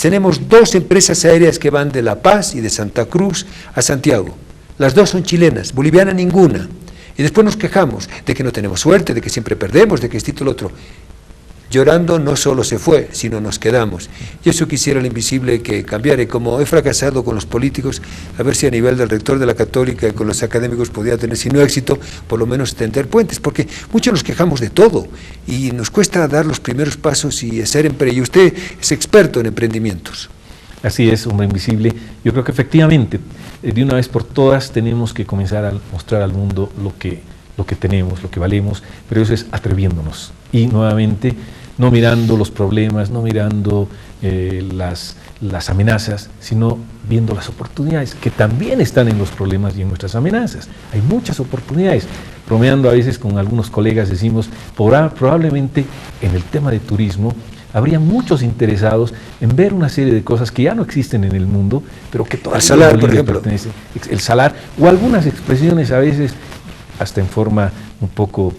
S1: Tenemos dos empresas aéreas que van de La Paz y de Santa Cruz a Santiago. Las dos son chilenas, boliviana ninguna. Y después nos quejamos de que no tenemos suerte, de que siempre perdemos, de que esto y lo otro. Llorando no solo se fue, sino nos quedamos. Y eso quisiera el invisible que cambiara. Y como he fracasado con los políticos, a ver si a nivel del rector de la Católica y con los académicos podía tener, si no éxito, por lo menos tender puentes, porque muchos nos quejamos de todo y nos cuesta dar los primeros pasos y hacer emprendimiento. Y usted es experto en emprendimientos.
S2: Así es, hombre invisible. Yo creo que efectivamente, de una vez por todas, tenemos que comenzar a mostrar al mundo lo que tenemos, lo que valemos, pero eso es atreviéndonos. Y nuevamente, no mirando los problemas, no mirando las amenazas, sino viendo las oportunidades, que también están en los problemas y en nuestras amenazas. Hay muchas oportunidades. Bromeando a veces con algunos colegas decimos, probablemente en el tema de turismo, habría muchos interesados en ver una serie de cosas que ya no existen en el mundo, pero que todavía
S1: el salar, por ejemplo,
S2: pertenecen. El salar, o algunas expresiones a veces, hasta en forma un poco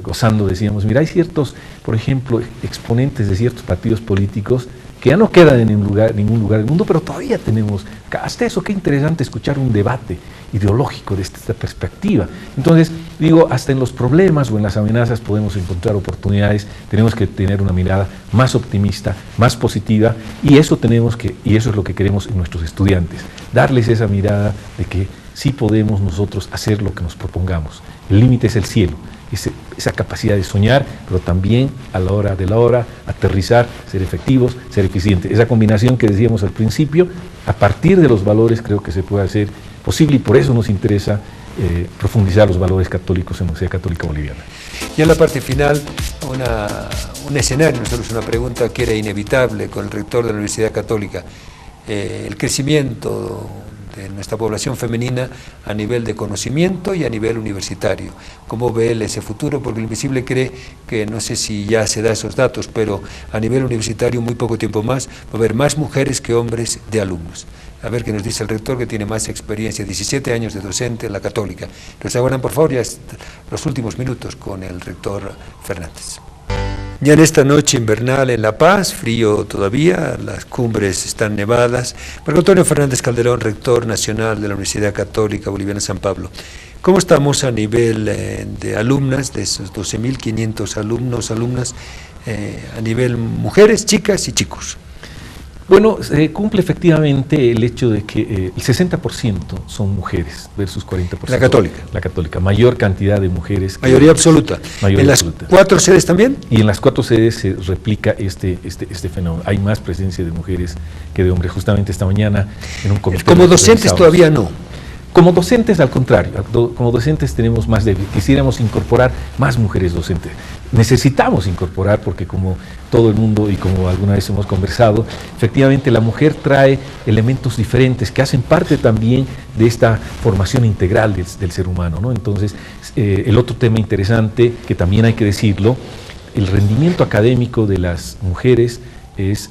S2: gozando, decíamos, mira, hay ciertos, por ejemplo, exponentes de ciertos partidos políticos que ya no quedan en ningún lugar del mundo, pero todavía tenemos, hasta eso, qué interesante escuchar un debate ideológico de esta perspectiva. Entonces, digo, hasta en los problemas o en las amenazas podemos encontrar oportunidades, tenemos que tener una mirada más optimista, más positiva, y eso es lo que queremos en nuestros estudiantes, darles esa mirada de que sí podemos nosotros hacer lo que nos propongamos. El límite es el cielo. Esa capacidad de soñar, pero también a la hora de la hora, aterrizar, ser efectivos, ser eficientes. Esa combinación que decíamos al principio, a partir de los valores creo que se puede hacer posible y por eso nos interesa profundizar los valores católicos en la Universidad Católica Boliviana.
S1: Y en la parte final, un escenario, nosotros una pregunta que era inevitable con el rector de la Universidad Católica, el crecimiento de nuestra población femenina a nivel de conocimiento y a nivel universitario. ¿Cómo ve él ese futuro? Porque el invisible cree que, no sé si ya se da esos datos, pero a nivel universitario muy poco tiempo más va a haber más mujeres que hombres de alumnos. A ver qué nos dice el rector, que tiene más experiencia, 17 años de docente en la Católica. Entonces, aguardan por favor ya los últimos minutos con el rector Fernández. Ya en esta noche invernal en La Paz, frío todavía, las cumbres están nevadas. Marco Antonio Fernández Calderón, rector nacional de la Universidad Católica Boliviana San Pablo. ¿Cómo estamos a nivel de alumnas, de esos 12.500 alumnos, alumnas, a nivel mujeres, chicas y chicos?
S2: Bueno, se cumple efectivamente el hecho de que el 60% son mujeres versus 40%.
S1: La católica.
S2: La católica, mayor cantidad de mujeres.
S1: Mayoría absoluta.
S2: Mayoría
S1: ¿En
S2: absoluta.
S1: las 4 sedes también?
S2: Y en las 4 sedes se replica este fenómeno. Hay más presencia de mujeres que de hombres. Justamente esta mañana en un comité.
S1: Como docentes todavía no.
S2: Como docentes, al contrario, como docentes tenemos más débil. Quisiéramos incorporar más mujeres docentes. Necesitamos incorporar, porque como todo el mundo y como alguna vez hemos conversado, efectivamente la mujer trae elementos diferentes que hacen parte también de esta formación integral del ser humano, ¿no? Entonces, el otro tema interesante, que también hay que decirlo, el rendimiento académico de las mujeres es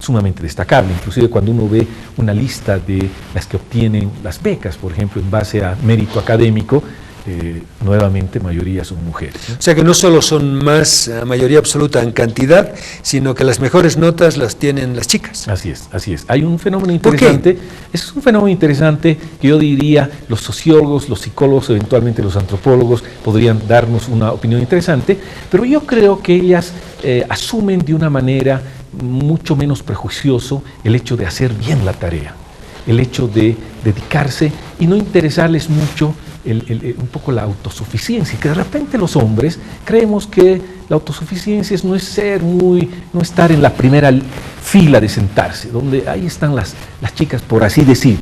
S2: sumamente destacable. Inclusive cuando uno ve una lista de las que obtienen las becas, por ejemplo, en base a mérito académico, nuevamente mayoría son mujeres, ¿no?
S1: O sea que no solo son más, mayoría absoluta en cantidad, sino que las mejores notas las tienen las chicas.
S2: Así es, así es. Hay un fenómeno interesante, es un fenómeno interesante que yo diría los sociólogos, los psicólogos, eventualmente los antropólogos podrían darnos una opinión interesante, pero yo creo que ellas asumen de una manera mucho menos prejuicioso el hecho de hacer bien la tarea, el hecho de dedicarse y no interesarles mucho un poco la autosuficiencia, que de repente los hombres creemos que la autosuficiencia no es no estar en la primera fila de sentarse, donde ahí están las chicas, por así decir.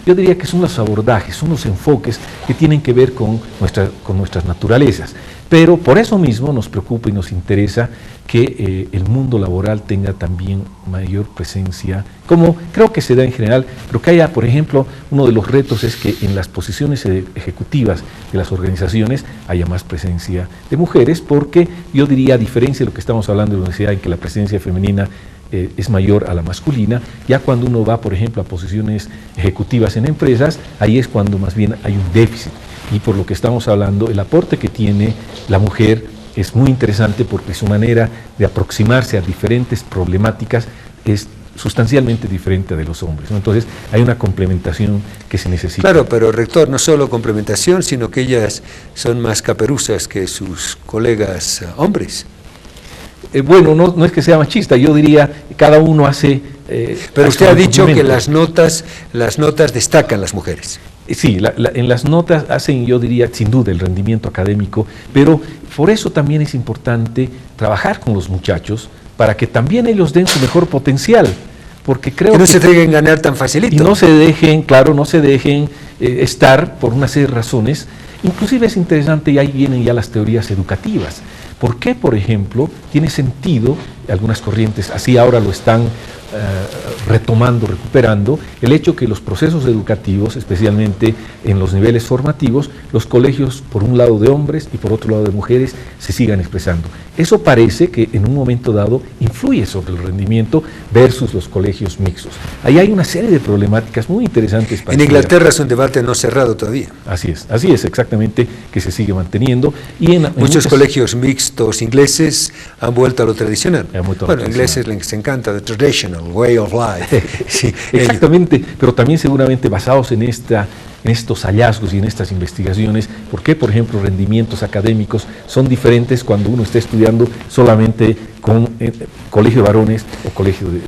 S2: Yo diría que son los abordajes, son los enfoques que tienen que ver con nuestras naturalezas. Pero por eso mismo nos preocupa y nos interesa que el mundo laboral tenga también mayor presencia, como creo que se da en general, pero que haya, por ejemplo, uno de los retos es que en las posiciones ejecutivas de las organizaciones haya más presencia de mujeres, porque yo diría, a diferencia de lo que estamos hablando de la universidad, en que la presencia femenina es mayor a la masculina, ya cuando uno va, por ejemplo, a posiciones ejecutivas en empresas, ahí es cuando más bien hay un déficit. Y por lo que estamos hablando, el aporte que tiene la mujer es muy interesante porque su manera de aproximarse a diferentes problemáticas es sustancialmente diferente de los hombres, ¿no? Entonces hay una complementación que se necesita.
S1: Claro, pero rector, no solo complementación, sino que ellas son más caperuzas que sus colegas hombres.
S2: Bueno, no es que sea machista, yo diría que cada uno hace...
S1: pero usted ha dicho que las notas destacan las mujeres.
S2: Sí, en las notas hacen, yo diría, sin duda, el rendimiento académico, pero por eso también es importante trabajar con los muchachos para que también ellos den su mejor potencial, porque creo
S1: que no se dejen ganar tan facilito.
S2: Y no se dejen estar por una serie de razones. Inclusive es interesante, y ahí vienen ya las teorías educativas. ¿Por qué, por ejemplo, tiene sentido, algunas corrientes así ahora lo están retomando, recuperando, el hecho que los procesos educativos, especialmente en los niveles formativos, los colegios, por un lado de hombres y por otro lado de mujeres, se sigan expresando? Eso parece que en un momento dado influye sobre el rendimiento versus los colegios mixtos. Ahí hay una serie de problemáticas muy interesantes para
S1: en Inglaterra es un debate no cerrado todavía.
S2: Así es exactamente, que se sigue manteniendo. Y en
S1: muchos colegios mixtos ingleses han vuelto a lo tradicional. Bueno, ingleses les encanta the traditional way of life.
S2: Sí, exactamente, pero también seguramente basados en estos hallazgos y en estas investigaciones, ¿por qué, por ejemplo, rendimientos académicos son diferentes cuando uno está estudiando solamente con colegio de varones o colegio de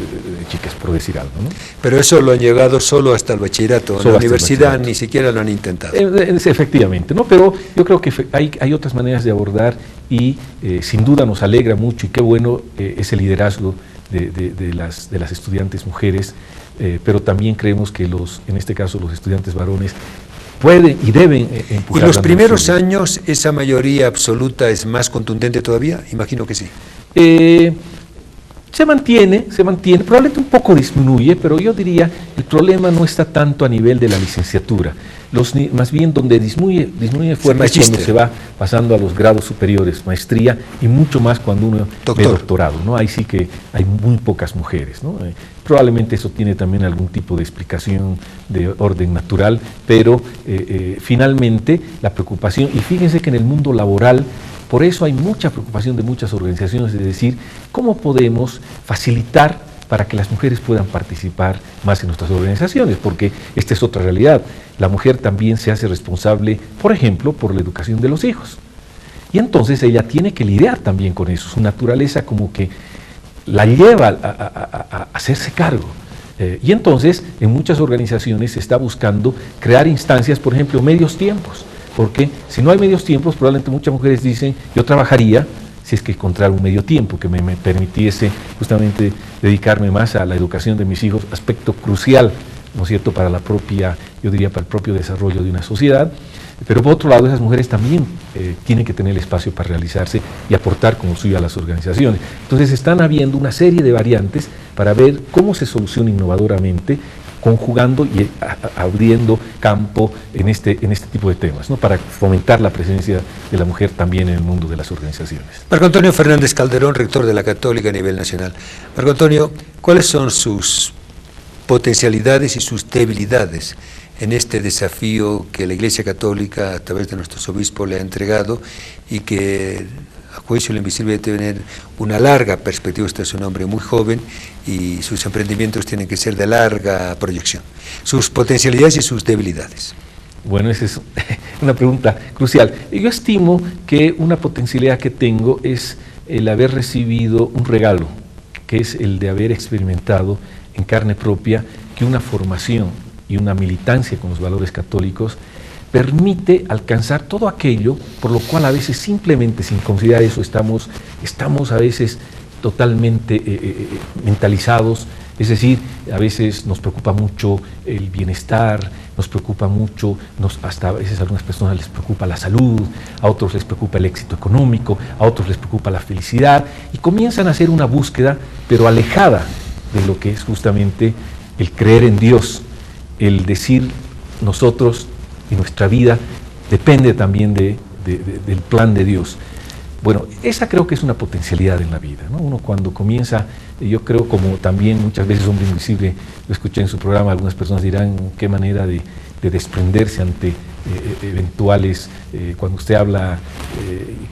S2: chicas, por decir algo, ¿no?
S1: Pero eso lo han llegado solo hasta el bachillerato, en la universidad ni siquiera lo han intentado.
S2: Efectivamente, ¿no? Pero yo creo que hay otras maneras de abordar y sin duda nos alegra mucho y qué bueno ese liderazgo de las estudiantes mujeres, pero también creemos que en este caso los estudiantes varones pueden y deben empujar.
S1: ¿Y los primeros años esa mayoría absoluta es más contundente todavía? Imagino que sí.
S2: Se mantiene, probablemente un poco disminuye, pero yo diría el problema no está tanto a nivel de la licenciatura, más bien donde disminuye fuerte cuando se va pasando a los grados superiores, maestría, y mucho más cuando uno ve doctorado, ¿no? Ahí sí que hay muy pocas mujeres, ¿no? Probablemente eso tiene también algún tipo de explicación de orden natural, pero finalmente la preocupación, y fíjense que en el mundo laboral, por eso hay mucha preocupación de muchas organizaciones de decir cómo podemos facilitar para que las mujeres puedan participar más en nuestras organizaciones, porque esta es otra realidad. La mujer también se hace responsable, por ejemplo, por la educación de los hijos. Y entonces ella tiene que lidiar también con eso. Su naturaleza como que la lleva a hacerse cargo. Y entonces, en muchas organizaciones se está buscando crear instancias, por ejemplo, medios tiempos, porque si no hay medios tiempos, probablemente muchas mujeres dicen, yo trabajaría si es que encontrar un medio tiempo que me permitiese justamente dedicarme más a la educación de mis hijos, aspecto crucial, ¿no es cierto?, para la propia, yo diría, para el propio desarrollo de una sociedad. Pero por otro lado, esas mujeres también tienen que tener el espacio para realizarse y aportar como suyo a las organizaciones. Entonces están habiendo una serie de variantes para ver cómo se soluciona innovadoramente, conjugando y abriendo campo en este tipo de temas, ¿no?, para fomentar la presencia de la mujer también en el mundo de las organizaciones.
S1: Marco Antonio Fernández Calderón, rector de la Católica a nivel nacional. Marco Antonio, ¿cuáles son sus potencialidades y sus debilidades en este desafío que la Iglesia Católica a través de nuestros obispos le ha entregado y que a juicio del invisible debe tener una larga perspectiva? Usted es un hombre muy joven y sus emprendimientos tienen que ser de larga proyección. Sus potencialidades y sus debilidades.
S2: Bueno, esa es una pregunta crucial. Yo estimo que una potencialidad que tengo es el haber recibido un regalo, que es el de haber experimentado en carne propia que una formación y una militancia con los valores católicos permite alcanzar todo aquello por lo cual a veces simplemente sin considerar eso estamos a veces totalmente mentalizados. Es decir, a veces nos preocupa mucho el bienestar, nos preocupa mucho, hasta a veces a algunas personas les preocupa la salud, a otros les preocupa el éxito económico, a otros les preocupa la felicidad, y comienzan a hacer una búsqueda, pero alejada de lo que es justamente el creer en Dios, el decir nosotros y nuestra vida depende también del plan de Dios. Bueno, esa creo que es una potencialidad en la vida, ¿no? Uno cuando comienza, yo creo, como también muchas veces Hombre Invisible, lo escuché en su programa, algunas personas dirán qué manera de desprenderse ante eventuales, cuando usted habla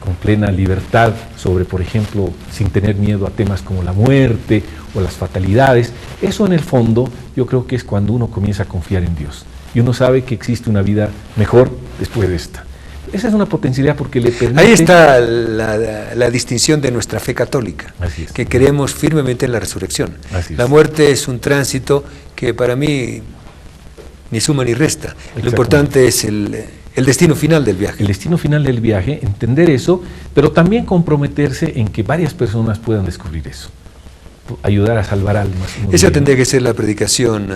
S2: con plena libertad sobre, por ejemplo, sin tener miedo a temas como la muerte o las fatalidades. Eso en el fondo yo creo que es cuando uno comienza a confiar en Dios y uno sabe que existe una vida mejor después de esta. Esa es una potencialidad porque le permite...
S1: Ahí está la distinción de nuestra fe católica, que creemos firmemente en la resurrección. La muerte es un tránsito que para mí ni suma ni resta. Lo importante es el destino final del viaje.
S2: El destino final del viaje, entender eso, pero también comprometerse en que varias personas puedan descubrir eso, ayudar a salvar almas.
S1: Esa tendría que ser la predicación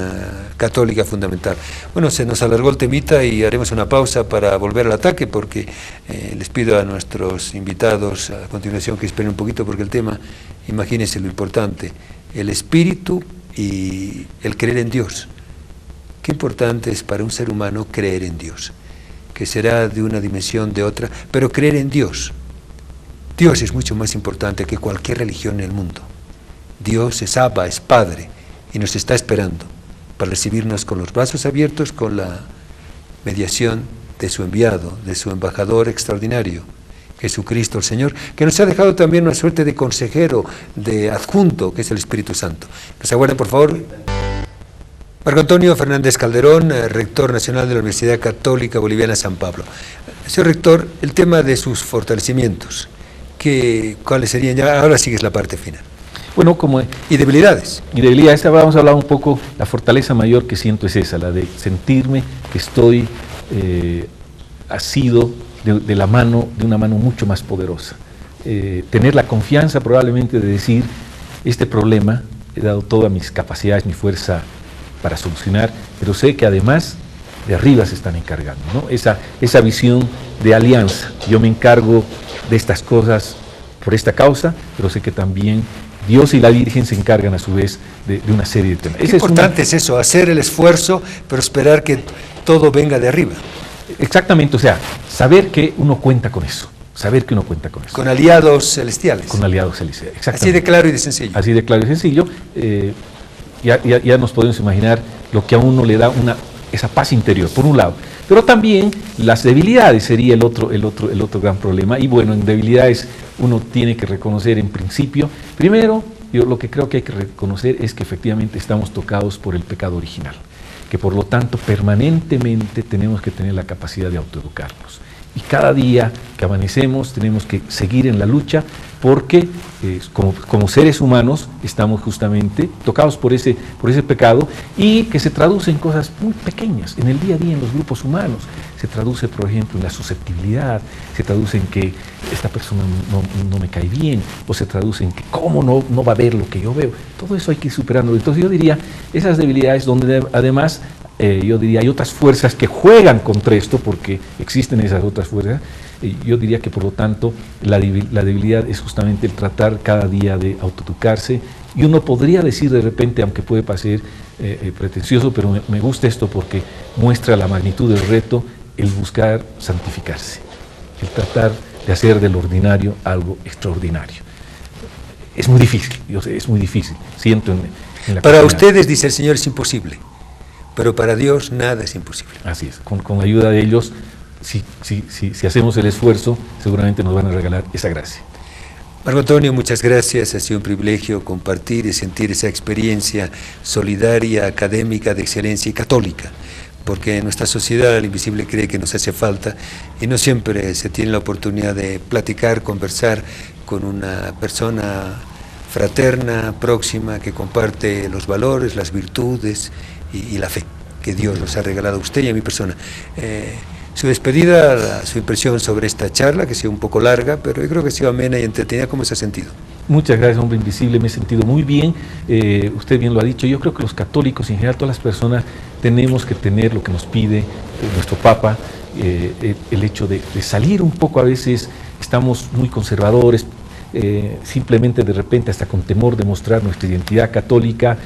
S1: católica fundamental. Bueno, se nos alargó el temita y haremos una pausa para volver al ataque, porque les pido a nuestros invitados a continuación que esperen un poquito, porque el tema, imagínense lo importante, el espíritu y el creer en Dios. Qué importante es para un ser humano creer en Dios, que será de una dimensión, de otra, pero creer en Dios. Dios es mucho más importante que cualquier religión en el mundo. Dios es Abba, es Padre, y nos está esperando para recibirnos con los brazos abiertos, con la mediación de su enviado, de su embajador extraordinario, Jesucristo el Señor, que nos ha dejado también una suerte de consejero, de adjunto, que es el Espíritu Santo. Nos aguarden, por favor. Marco Antonio Fernández Calderón, rector nacional de la Universidad Católica Boliviana San Pablo. Señor rector, el tema de sus fortalecimientos, ¿cuáles serían? Ya, ahora sigues la parte final.
S2: Bueno,
S1: y debilidades.
S2: Y debilidades, vamos a hablar un poco, la fortaleza mayor que siento es esa, la de sentirme que estoy asido de una mano mucho más poderosa. Tener la confianza probablemente de decir, este problema, he dado todas mis capacidades, mi fuerza para solucionar, pero sé que además de arriba se están encargando, ¿no? Esa visión de alianza. Yo me encargo de estas cosas por esta causa, pero sé que también Dios y la Virgen se encargan a su vez de una serie de temas.
S1: Qué importante es eso, hacer el esfuerzo, pero esperar que todo venga de arriba.
S2: Exactamente, o sea, saber que uno cuenta con eso.
S1: Con aliados celestiales.
S2: Con aliados celestiales, exactamente.
S1: Así de claro y de sencillo.
S2: Así de claro y sencillo. Ya nos podemos imaginar lo que a uno le da esa paz interior, por un lado. Pero también las debilidades sería el otro gran problema. Y bueno, en debilidades uno tiene que reconocer en principio, primero, yo lo que creo que hay que reconocer es que efectivamente estamos tocados por el pecado original, que por lo tanto permanentemente tenemos que tener la capacidad de autoeducarnos. Y cada día que amanecemos tenemos que seguir en la lucha porque como seres humanos estamos justamente tocados por ese pecado, y que se traduce en cosas muy pequeñas, en el día a día, en los grupos humanos. Se traduce, por ejemplo, en la susceptibilidad, se traduce en que esta persona no me cae bien, o se traduce en que cómo no va a ver lo que yo veo. Todo eso hay que ir superando. Entonces yo diría, esas debilidades donde además yo diría hay otras fuerzas que juegan contra esto, porque existen esas otras fuerzas. Yo diría que por lo tanto la debilidad es justamente el tratar cada día de autoeducarse, y uno podría decir de repente, aunque puede parecer pretencioso, pero me gusta esto porque muestra la magnitud del reto, el buscar santificarse, el tratar de hacer del ordinario algo extraordinario. Es muy difícil, yo sé, es muy difícil, siento en la
S1: Para
S2: comunidad.
S1: ustedes, dice el Señor, es imposible, pero para Dios nada es imposible.
S2: Así es, con la ayuda de ellos, si hacemos el esfuerzo, seguramente nos van a regalar esa gracia.
S1: Marco Antonio, muchas gracias. Ha sido un privilegio compartir y sentir esa experiencia solidaria, académica, de excelencia y católica, porque en nuestra sociedad el invisible cree que nos hace falta y no siempre se tiene la oportunidad de platicar, conversar con una persona fraterna, próxima, que comparte los valores, las virtudes y la fe que Dios nos ha regalado a usted y a mi persona. Su despedida, su impresión sobre esta charla, que ha sido un poco larga, pero yo creo que ha sido amena y entretenida. ¿Cómo se ha sentido?
S2: Muchas gracias, hombre invisible, me he sentido muy bien. Usted bien lo ha dicho, yo creo que los católicos y en general todas las personas tenemos que tener lo que nos pide nuestro Papa, el hecho de salir un poco. A veces estamos muy conservadores, simplemente de repente hasta con temor de mostrar nuestra identidad católica,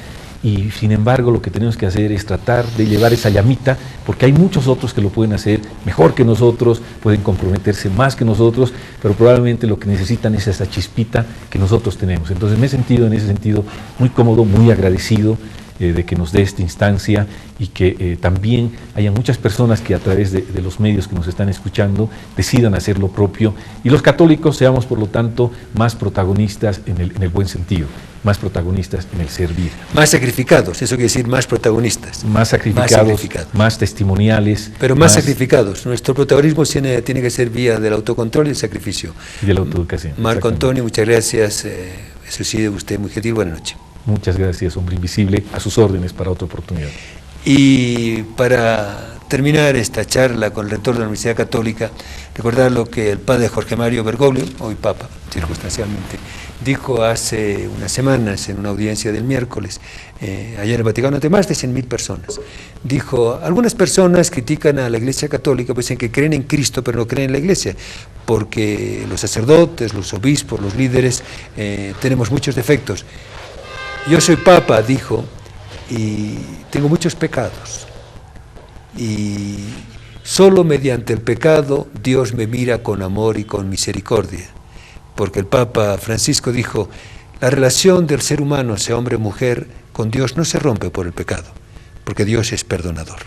S2: y sin embargo lo que tenemos que hacer es tratar de llevar esa llamita, porque hay muchos otros que lo pueden hacer mejor que nosotros, pueden comprometerse más que nosotros, pero probablemente lo que necesitan es esa chispita que nosotros tenemos. Entonces me he sentido en ese sentido muy cómodo, muy agradecido de que nos dé esta instancia, y que también haya muchas personas que a través de los medios que nos están escuchando decidan hacer lo propio, y los católicos seamos por lo tanto más protagonistas en el buen sentido, más protagonistas en el servir.
S1: Más sacrificados, eso quiere decir más protagonistas.
S2: Más sacrificados, más testimoniales.
S1: Pero más sacrificados. Nuestro protagonismo tiene que ser vía del autocontrol y el sacrificio.
S2: Y de la autoeducación.
S1: Marco Antonio, muchas gracias. Eso sí, de usted muy gentil. Buenas noches.
S2: Muchas gracias, hombre invisible, a sus órdenes para otra oportunidad.
S1: Y para terminar esta charla con el rector de la Universidad Católica, recordar lo que el padre Jorge Mario Bergoglio, hoy Papa, circunstancialmente, dijo hace unas semanas en una audiencia del miércoles, allá en el Vaticano, ante más de 100.000 personas. Dijo, algunas personas critican a la Iglesia Católica, pues dicen que creen en Cristo pero no creen en la Iglesia, porque los sacerdotes, los obispos, los líderes, tenemos muchos defectos. Yo soy Papa, dijo, y tengo muchos pecados, y solo mediante el pecado Dios me mira con amor y con misericordia, porque el Papa Francisco dijo, la relación del ser humano, sea hombre o mujer, con Dios no se rompe por el pecado, porque Dios es perdonador.